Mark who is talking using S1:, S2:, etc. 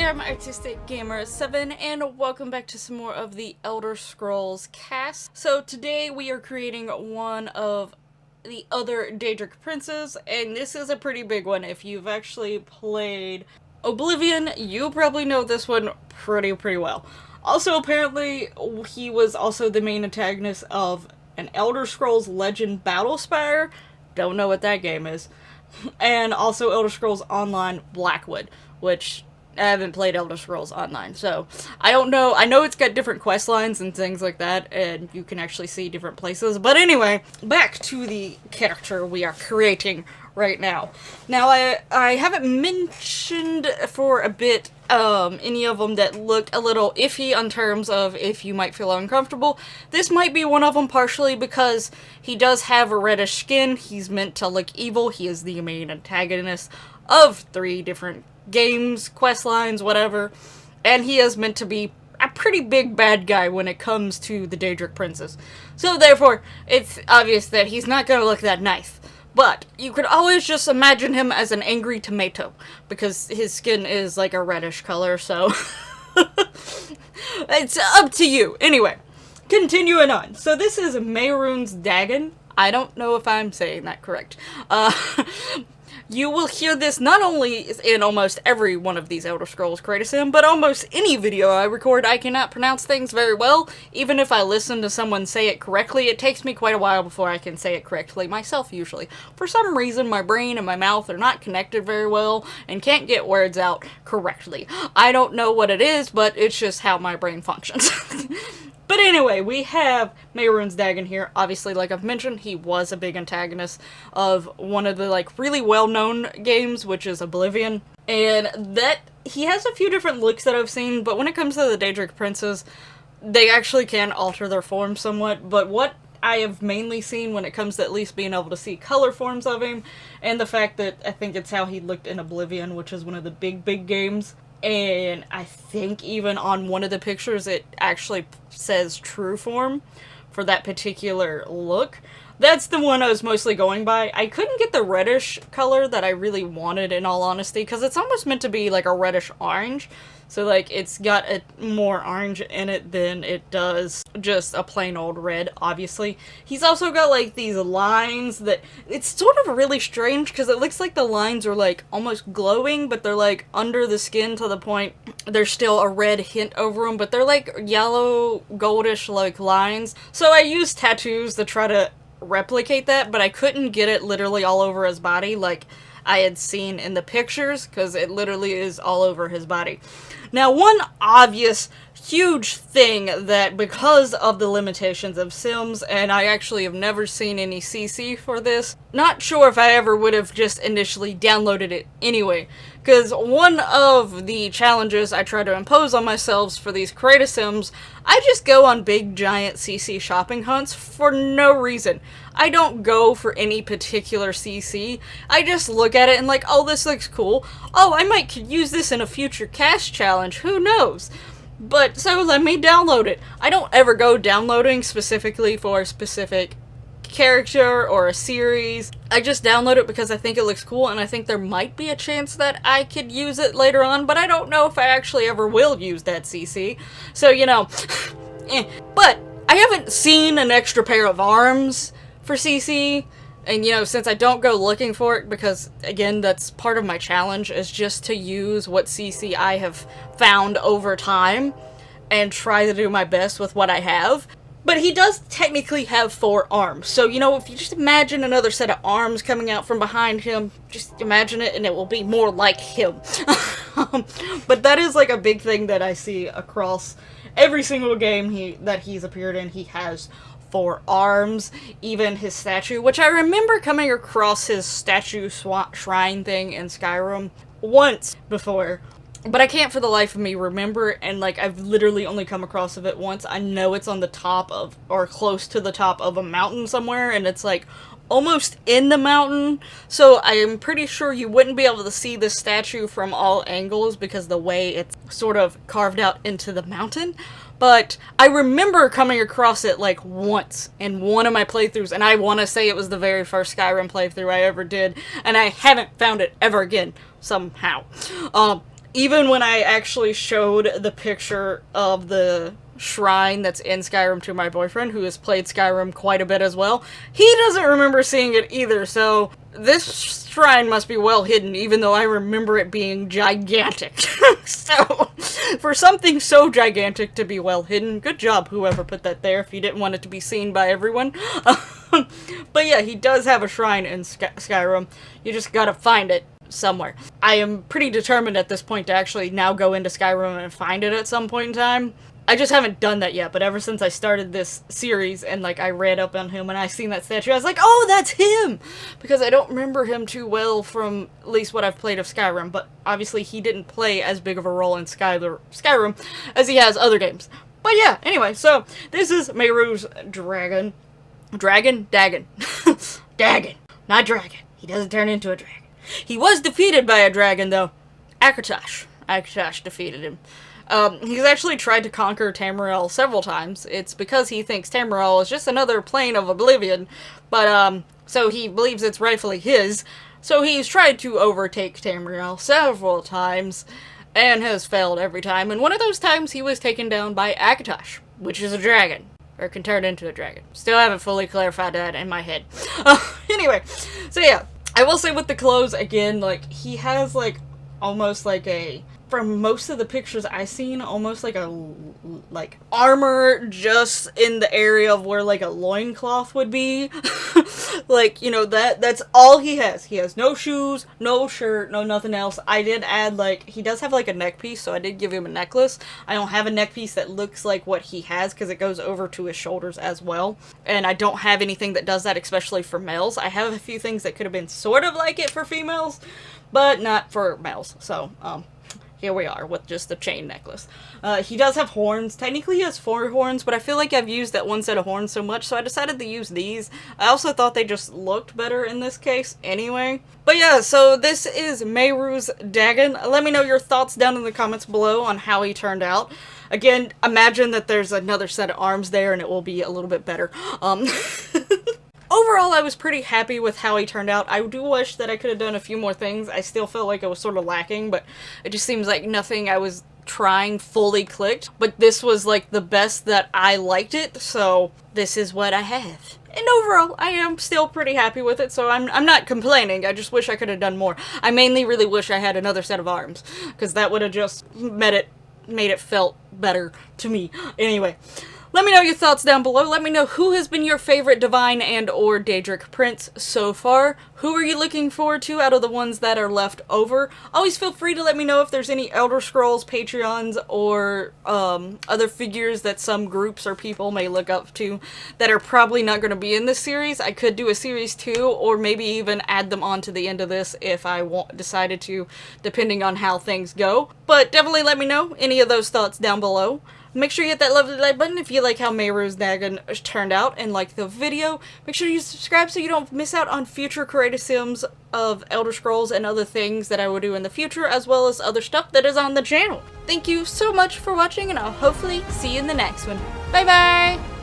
S1: there, I'm Artistic Gamer 7, and welcome back to some more of the Elder Scrolls CAS. So today we are creating one of the other Daedric Princes, and this is a pretty big one. If you've actually played Oblivion, you probably know this one pretty well. Also, apparently, he was also the main antagonist of an Elder Scrolls Legend Battlespire. Don't know what that game is. And also Elder Scrolls Online Blackwood, which I haven't played Elder Scrolls Online, so I don't know. I know it's got different quest lines and things like that, and you can actually see different places. But anyway, back to the character we are creating right now. Now, I haven't mentioned for a bit any of them that looked a little iffy in terms of if you might feel uncomfortable. This might be one of them, partially because he does have a reddish skin. He's meant to look evil. He is the main antagonist of 3 different games, quest lines, whatever, and he is meant to be a pretty big bad guy when it comes to the Daedric Princes. So therefore, it's obvious that he's not going to look that nice. But you could always just imagine him as an angry tomato, because his skin is like a reddish color, so it's up to you. Anyway, continuing on. So this is Mehrunes Dagon. I don't know if I'm saying that correct. You will hear this not only in almost every one of these Elder Scrolls Creator Sim, but almost any video I record. I cannot pronounce things very well. Even if I listen to someone say it correctly, it takes me quite a while before I can say it correctly myself, usually. For some reason, my brain and my mouth are not connected very well and can't get words out correctly. I don't know what it is, but it's just how my brain functions. But anyway, we have Mehrunes Dagon here. Obviously, like I've mentioned, he was a big antagonist of one of the, really well-known games, which is Oblivion. And that, he has a few different looks that I've seen, but when it comes to the Daedric Princes, they actually can alter their form somewhat. But what I have mainly seen when it comes to at least being able to see color forms of him, and the fact that I think it's how he looked in Oblivion, which is one of the big games. And I think even on one of the pictures it actually says true form for that particular look. That's the one I was mostly going by. I couldn't get the reddish color that I really wanted, in all honesty, because it's almost meant to be like a reddish orange. So it's got a more orange in it than it does just a plain old red, obviously. He's also got these lines that, it's sort of really strange because it looks like the lines are almost glowing, but they're under the skin to the point there's still a red hint over them, but they're yellow, goldish lines. So I used tattoos to try to replicate that, but I couldn't get it literally all over his body like I had seen in the pictures, because it literally is all over his body. Now, one obvious huge thing that, because of the limitations of Sims, and I actually have never seen any CC for this, not sure if I ever would have just initially downloaded it anyway, because one of the challenges I try to impose on myself for these Creator Sims, I just go on big giant CC shopping hunts for no reason. I don't go for any particular CC. I just look at it and oh, this looks cool. Oh, I might could use this in a future CAS challenge. Who knows? But, so let me download it. I don't ever go downloading specifically for a specific character or a series. I just download it because I think it looks cool, and I think there might be a chance that I could use it later on, but I don't know if I actually ever will use that CC. So, But I haven't seen an extra pair of arms for CC, and since I don't go looking for it, because again, that's part of my challenge, is just to use what CC I have found over time and try to do my best with what I have. But he does technically have 4 arms, so if you just imagine another set of arms coming out from behind him, just imagine it and it will be more like him. But that is a big thing that I see across every single game that he's appeared in. He has 4 arms, even his statue, which I remember coming across his statue shrine thing in Skyrim once before, but I can't for the life of me remember, and I've literally only come across it once. I know it's on the top of, or close to the top of, a mountain somewhere, and it's almost in the mountain, so I am pretty sure you wouldn't be able to see this statue from all angles because the way it's sort of carved out into the mountain. But I remember coming across it once in one of my playthroughs, and I want to say it was the very first Skyrim playthrough I ever did, and I haven't found it ever again, somehow. even when I actually showed the picture of the shrine that's in Skyrim to my boyfriend, who has played Skyrim quite a bit as well, he doesn't remember seeing it either, so this shrine must be well hidden, even though I remember it being gigantic. So, for something so gigantic to be well hidden, good job whoever put that there if you didn't want it to be seen by everyone. But yeah, he does have a shrine in Skyrim. You just gotta find it somewhere. I am pretty determined at this point to actually now go into Skyrim and find it at some point in time. I just haven't done that yet, but ever since I started this series and, like, I read up on him and I seen that statue, I was like, oh, that's him! Because I don't remember him too well from at least what I've played of Skyrim, but obviously he didn't play as big of a role in Skyrim as he has other games. But yeah, anyway, so this is Mehrunes' Dagon. Dagon, not dragon. He doesn't turn into a dragon. He was defeated by a dragon, though. Akatosh defeated him. He's actually tried to conquer Tamriel several times. It's because he thinks Tamriel is just another plane of oblivion, but, so he believes it's rightfully his. So he's tried to overtake Tamriel several times, and has failed every time, and one of those times he was taken down by Akatosh, which is a dragon. Or can turn into a dragon. Still haven't fully clarified that in my head. Anyway, so yeah. I will say with the clothes, again, like, he has, like, almost like a, from most of the pictures I've seen, almost like a, like, armor just in the area of where, like, a loincloth would be. Like, you know, that's all he has. He has no shoes, no shirt, no nothing else. I did add, like, he does have, like, a neck piece, so I did give him a necklace. I don't have a neck piece that looks like what he has, because it goes over to his shoulders as well. And I don't have anything that does that, especially for males. I have a few things that could have been sort of like it for females, but not for males. So, here we are with just the chain necklace. He does have horns. Technically he has 4 horns, but I feel like I've used that one set of horns so much, so I decided to use these. I also thought they just looked better in this case anyway. But yeah, so this is Mehrunes' Dagon. Let me know your thoughts down in the comments below on how he turned out. Again, imagine that there's another set of arms there and it will be a little bit better. Overall, I was pretty happy with how he turned out. I do wish that I could have done a few more things. I still felt like it was sort of lacking, but it just seems like nothing I was trying fully clicked. But this was, like, the best that I liked it, so this is what I have. And overall, I am still pretty happy with it, so I'm not complaining. I just wish I could have done more. I mainly really wish I had another set of arms, because that would have just made it felt better to me. Anyway. Let me know your thoughts down below. Let me know who has been your favorite Divine and or Daedric Prince so far. Who are you looking forward to out of the ones that are left over? Always feel free to let me know if there's any Elder Scrolls, Patreons, or other figures that some groups or people may look up to that are probably not going to be in this series. I could do a series 2, or maybe even add them on to the end of this if I decided to, depending on how things go. But definitely let me know any of those thoughts down below. Make sure you hit that lovely like button if you like how Mehrunes' Dagon turned out and like the video. Make sure you subscribe so you don't miss out on future creative sims of Elder Scrolls and other things that I will do in the future, as well as other stuff that is on the channel. Thank you so much for watching, and I'll hopefully see you in the next one. Bye bye!